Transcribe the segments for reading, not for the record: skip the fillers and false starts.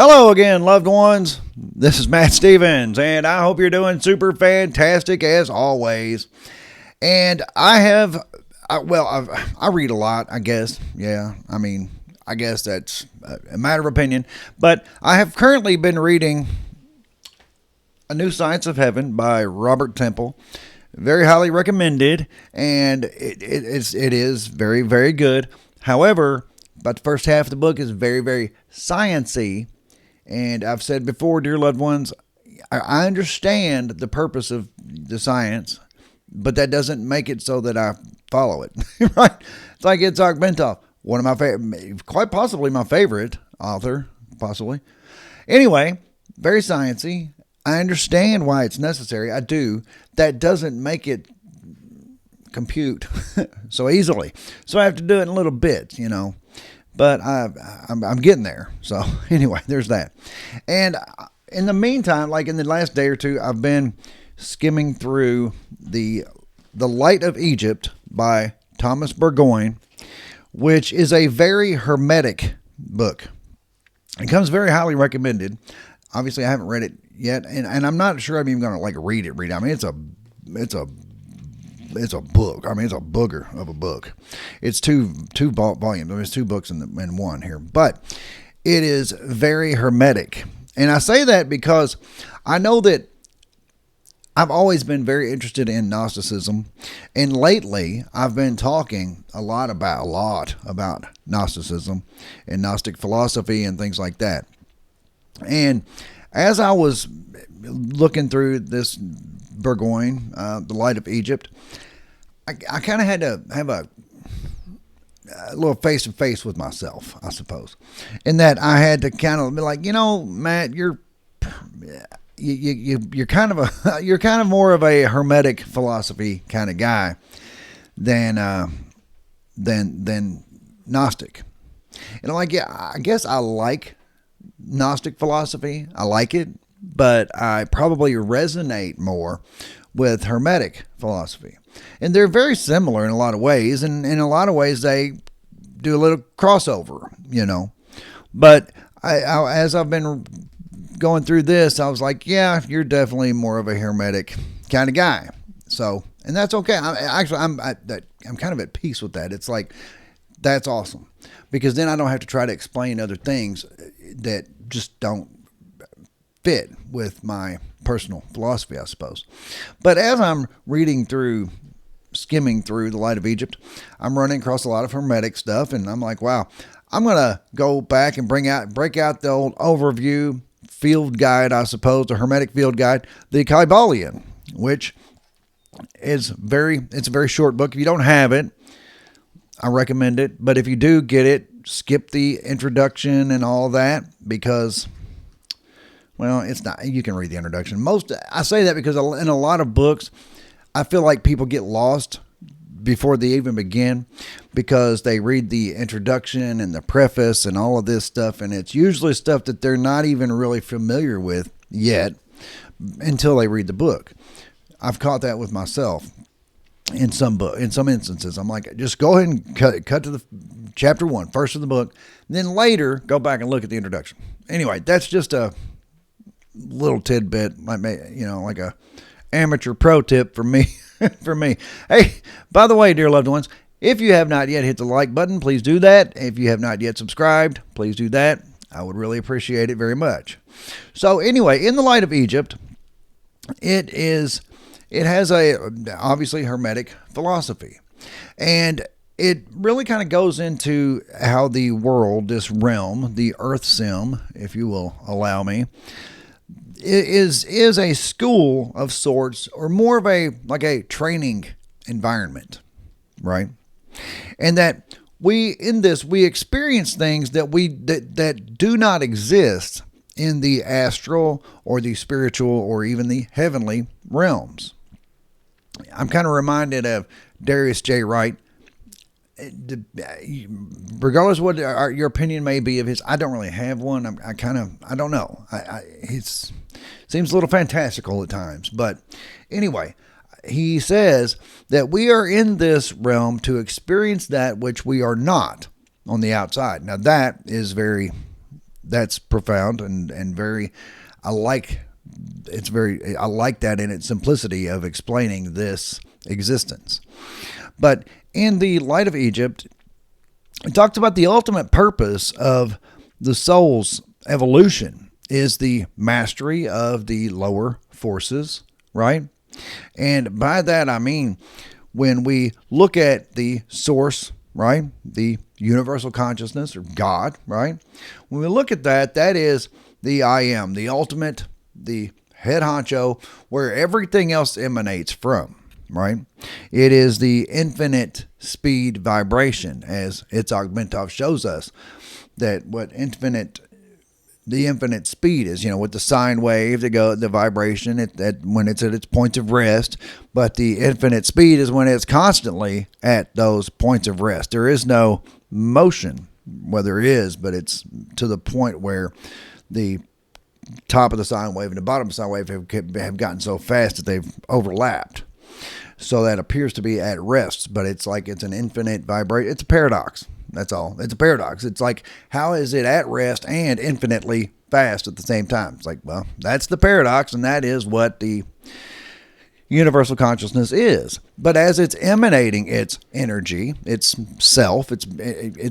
Hello again, loved ones. This is Matt Stevens, and I hope you're doing super fantastic as always. And I read a lot, I guess. Yeah, I guess that's a matter of opinion. But I have currently been reading A New Science of Heaven by Robert Temple. Very highly recommended, and it is very, very good. However, about the first half of the book is very, very science-y. And I've said before, dear loved ones, I understand the purpose of the science, but that doesn't make it so that I follow it, right? It's like Itzhak Bentov, one of my favorite, quite possibly my favorite author, possibly. Anyway, very sciencey. I understand why it's necessary. I do. That doesn't make it compute so easily. So I have to do it in little bits, But I'm getting there. So anyway, there's that. And in the meantime, like in the last day or two, I've been skimming through the Light of Egypt by Thomas Burgoyne, which is a very hermetic book. It comes very highly recommended. Obviously, I haven't read it yet, and I'm not sure I'm even going to read it. I mean, it's a book. I mean, it's a booger of a book. It's two volumes. There's two books in one here, but it is very hermetic. And I say that because I know that I've always been very interested in Gnosticism, and lately I've been talking a lot about Gnosticism and Gnostic philosophy and things like that. And as I was looking through this Burgoyne, The Light of Egypt, I kind of had to have a little face-to-face with myself, I suppose, in that I had to kind of be like, Matt, you're kind of more of a hermetic philosophy kind of guy than Gnostic. And I'm like, yeah, I guess I like Gnostic philosophy. I like it, but I probably resonate more with Hermetic philosophy. And they're very similar in a lot of ways, and in a lot of ways they do a little crossover, But as I've been going through this, I was like, yeah, you're definitely more of a Hermetic kind of guy. So, and that's okay. I'm kind of at peace with that. It's like, that's awesome, because then I don't have to try to explain other things that just don't fit with my personal philosophy, I suppose. But as I'm skimming through The Light of Egypt, I'm running across a lot of Hermetic stuff, and I'm like, wow, I'm going to go back and break out the old overview field guide, I suppose, the Hermetic field guide, the Kybalion, which is it's a very short book. If you don't have it, I recommend it. But if you do get it, skip the introduction and all that, because, well, it's not, you can read the introduction. I say that because in a lot of books, I feel like people get lost before they even begin, because they read the introduction and the preface and all of this stuff, and it's usually stuff that they're not even really familiar with yet until they read the book. I've caught that with myself in some instances. I'm like, just go ahead and cut to the chapter 1, first of the book, then later go back and look at the introduction. Anyway, that's just a little tidbit, like a amateur pro tip for me. For me. Hey, by the way, dear loved ones, if you have not yet hit the like button, please do that. If you have not yet subscribed, please do that. I would really appreciate it very much. So anyway, in The Light of Egypt, it has a obviously Hermetic philosophy, and it really kind of goes into how the world, this realm, the Earth sim, if you will allow me, is a school of sorts, or more of a training environment, right? And that we experience things that do not exist in the astral or the spiritual or even the heavenly realms. I'm kind of reminded of Darius J. Wright. Regardless of what your opinion may be of his, I don't really have one. I don't know. It seems a little fantastical at times, but anyway, he says that we are in this realm to experience that which we are not on the outside. Now that is very that's profound and very, I like that in its simplicity of explaining this existence. But in the Light of Egypt, it talks about the ultimate purpose of the soul's evolution is the mastery of the lower forces, right? And by that I mean, when we look at the source, right, the universal consciousness or God, right, when we look at that, that is the I am, the ultimate, the head honcho, where everything else emanates from, right? It is the infinite speed vibration, as Itzhak Bentov shows us, that what the infinite speed is, with the sine wave, the vibration, when it's at its points of rest, but the infinite speed is when it's constantly at those points of rest. There is no motion, well, there is, but it's to the point where the top of the sine wave and the bottom of the sine wave have gotten so fast that they've overlapped. So that appears to be at rest, but it's like it's an infinite vibration. It's a paradox. That's all. It's a paradox. It's like, how is it at rest and infinitely fast at the same time? It's like, well, that's the paradox, and that is what the universal consciousness is. But as it's emanating its energy, its self, its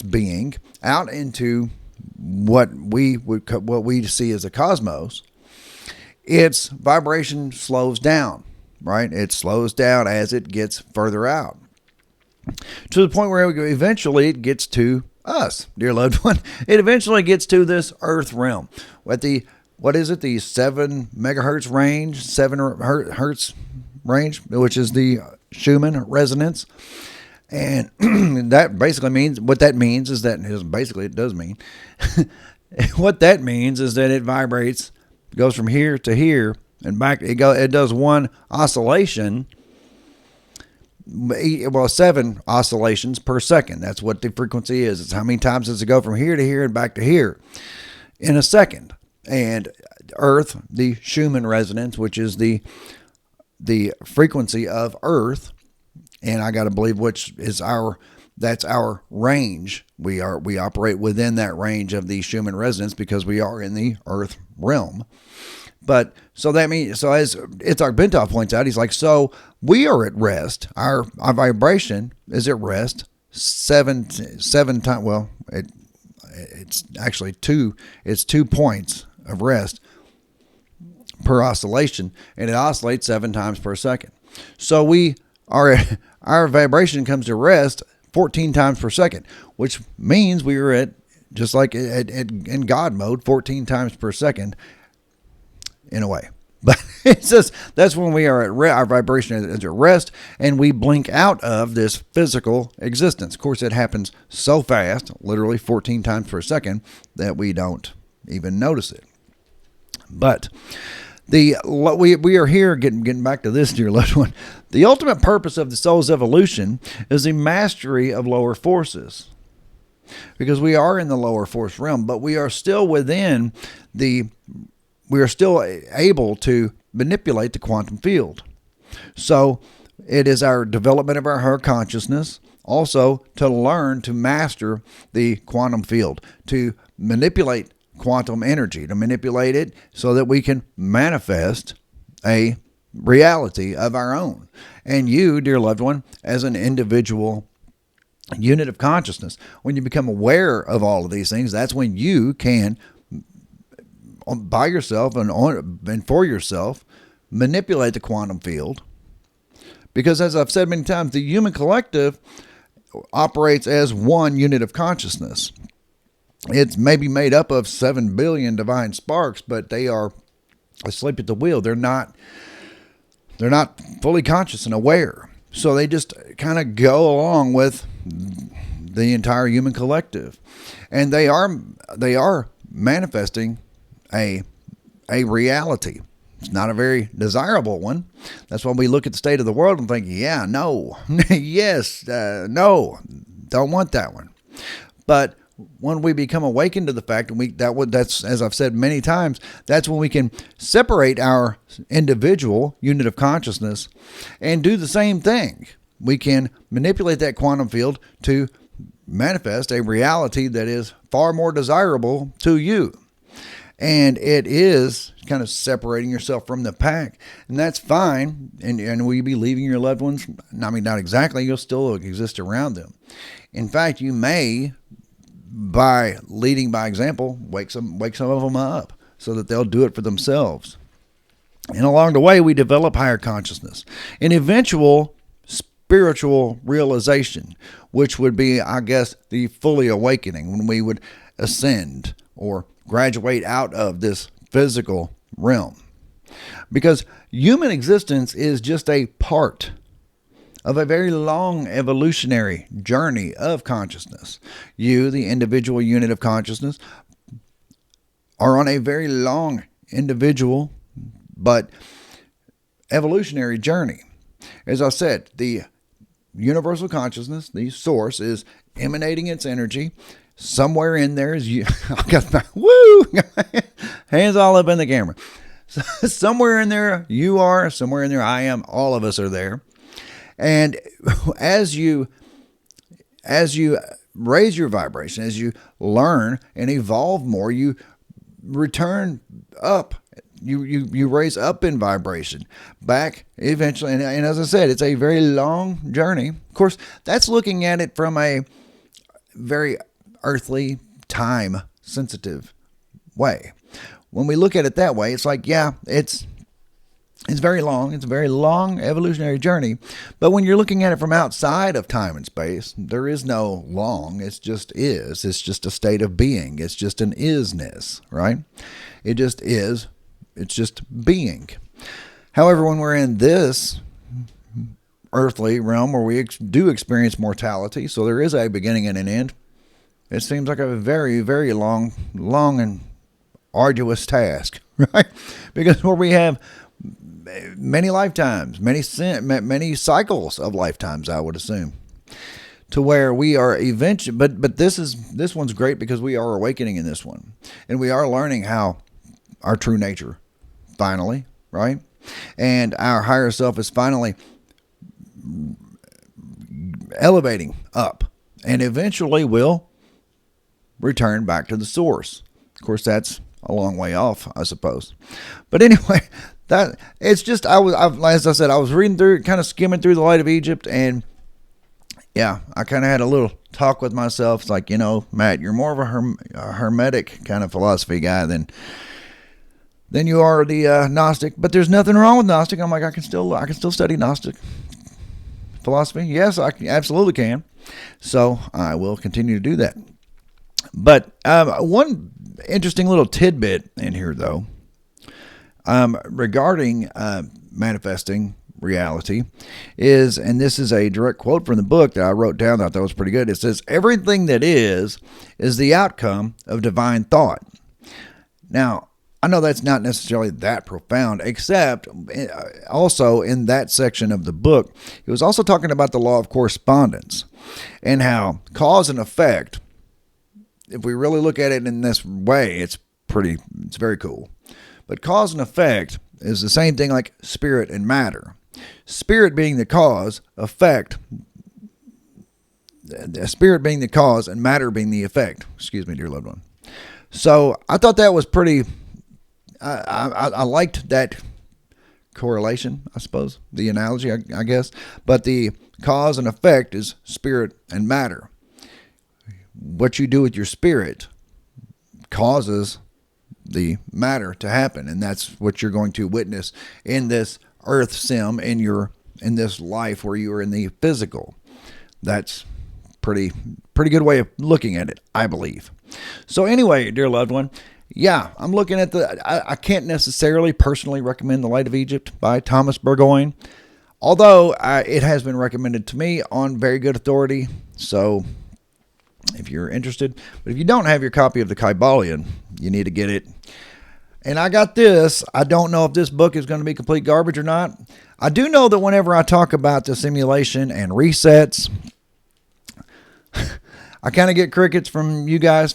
being out into what we see as a cosmos, its vibration slows down, right? It slows down as it gets further out, to the point where eventually it gets to us, dear loved one. It eventually gets to this earth realm. The 7 megahertz range, 7 hertz range, which is the Schumann resonance. And that basically means, what that means is that, it does mean, what that means is that it vibrates, goes from here to here and back. It does one oscillation, 7 oscillations per second. That's what the frequency is. It's how many times does it go from here to here and back to here in a second. And Earth, the Schumann resonance, which is the frequency of Earth, and I got to believe that's our range. We operate within that range of the Schumann resonance because we are in the Earth realm. But so that means, so as Itzhak Bentov points out, he's like, so we are at rest. Our vibration is at rest seven times. Well, it's actually 2 points of rest per oscillation, and it oscillates 7 times per second. So our vibration comes to rest 14 times per second, which means we are at, just like in God mode, 14 times per second. In a way, but it's just, that's when we are at our vibration is at rest, and we blink out of this physical existence. Of course, it happens so fast, literally 14 times per second, that we don't even notice it. But we are here getting back to this, dear loved one. The ultimate purpose of the soul's evolution is the mastery of lower forces, because we are in the lower force realm, but we are still we are still able to manipulate the quantum field. So it is our development of our consciousness also to learn to master the quantum field, to manipulate quantum energy, to manipulate it so that we can manifest a reality of our own. And you, dear loved one, as an individual unit of consciousness, when you become aware of all of these things, that's when you can, by yourself and for yourself, manipulate the quantum field. Because as I've said many times, the human collective operates as one unit of consciousness. It's maybe made up of 7 billion divine sparks, but they are asleep at the wheel. They're not fully conscious and aware. So they just kind of go along with the entire human collective. And they are manifesting a reality. It's not a very desirable one. That's why we look at the state of the world and think, yeah, no, yes, no, don't want that one. But when we become awakened to the fact, and that's, as I've said many times, that's when we can separate our individual unit of consciousness and do the same thing. We can manipulate that quantum field to manifest a reality that is far more desirable to you. And it is kind of separating yourself from the pack. And that's fine. And will you be leaving your loved ones? I mean, not exactly. You'll still exist around them. In fact, you may, by leading by example, wake some of them up so that they'll do it for themselves. And along the way, we develop higher consciousness, an eventual spiritual realization, which would be, I guess, the fully awakening, when we would ascend or graduate out of this physical realm. Because human existence is just a part of a very long evolutionary journey of consciousness. You, the individual unit of consciousness, are on a very long individual but evolutionary journey. As I said, the universal consciousness, the source, is emanating its energy. Somewhere in there is you. I got my woo hands all up in the camera. Somewhere in there you are. Somewhere in there I am. All of us are there. And as you raise your vibration, as you learn and evolve more, you return up. You raise up in vibration back eventually. And as I said, it's a very long journey. Of course, that's looking at it from a very earthly, time sensitive way. When we look at it that way, it's like, yeah, it's very long. It's a very long evolutionary journey. But when you're looking at it from outside of time and space, there is no long. It just is. It's just a state of being. It's just an isness, right? It just is. It's just being. However, when we're in this earthly realm where we do experience mortality, so there is a beginning and an end, it seems like a very, very long and arduous task, right? Because where we have many lifetimes, many cycles of lifetimes, I would assume, to where we are eventually. But this one's great because we are awakening in this one, and we are learning how our true nature, finally, right, and our higher self is finally elevating up, and eventually will return back to the source. Of course, that's a long way off, I suppose. But anyway, that it's just as I said, I was reading through, kind of skimming through the Light of Egypt, and yeah, I kind of had a little talk with myself. It's like, Matt, you're more of a Hermetic kind of philosophy guy than you are the Gnostic. But there's nothing wrong with Gnostic. I'm like, I can still study Gnostic philosophy. Yes, I absolutely can. So I will continue to do that. But one interesting little tidbit in here, though, regarding manifesting reality is, and this is a direct quote from the book that I wrote down that I thought was pretty good. It says, everything that is the outcome of divine thought. Now, I know that's not necessarily that profound, except also in that section of the book, he was also talking about the law of correspondence and how cause and effect, if we really look at it in this way, it's very cool. But cause and effect is the same thing like spirit and matter. Spirit being the cause, spirit being the cause, and matter being the effect. Excuse me, dear loved one. So I thought that was pretty, I liked that correlation, I suppose, the analogy, I guess. But the cause and effect is spirit and matter. What you do with your spirit causes the matter to happen, and that's what you're going to witness in this earth sim, in this life where you are in the physical. That's pretty good way of looking at it, I believe. So anyway, dear loved one, yeah, I'm looking at I can't necessarily personally recommend The Light of Egypt by Thomas Burgoyne, although it has been recommended to me on very good authority. So if you're interested, but if you don't have your copy of the Kybalion, you need to get it. And I got this. I don't know if this book is going to be complete garbage or not. I do know that whenever I talk about the simulation and resets, I kind of get crickets from you guys.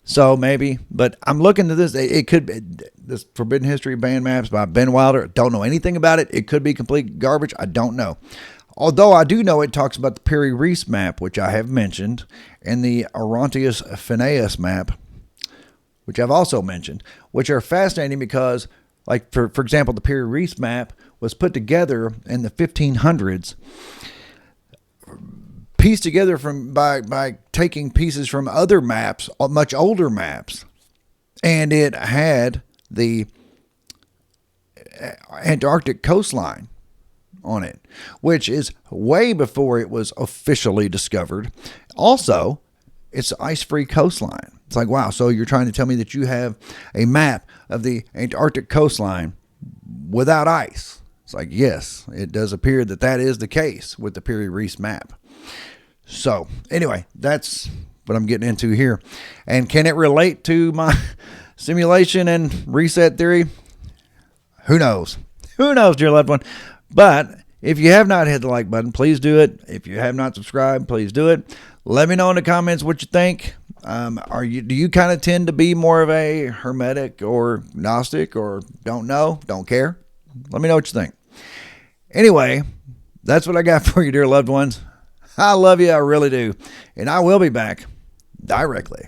So maybe, but I'm looking to this. It could be this Forbidden History Band Maps by Ben Wilder. Don't know anything about it. It could be complete garbage. I don't know. Although I do know it talks about the Peri-Reis map, which I have mentioned, and the Orontius Phineas map, which I've also mentioned, which are fascinating because, like, for example, the Piri-Reis map was put together in the 1500s, pieced together by taking pieces from other maps, much older maps, and it had the Antarctic coastline on it, which is way before it was officially discovered. Also, it's ice-free coastline. It's like, wow, so you're trying to tell me that you have a map of the Antarctic coastline without ice? It's like, yes, it does appear that is the case with the Piri-Reis map. So, anyway, that's what I'm getting into here. And can it relate to my simulation and reset theory? Who knows? Who knows, dear loved one? But if you have not hit the like button, please do it. If you have not subscribed, please do it. Let me know in the comments what you think. Do you kind of tend to be more of a Hermetic or Gnostic, or don't know, don't care? Let me know what you think. Anyway, that's what I got for you, dear loved ones. I love you, I really do. And I will be back directly.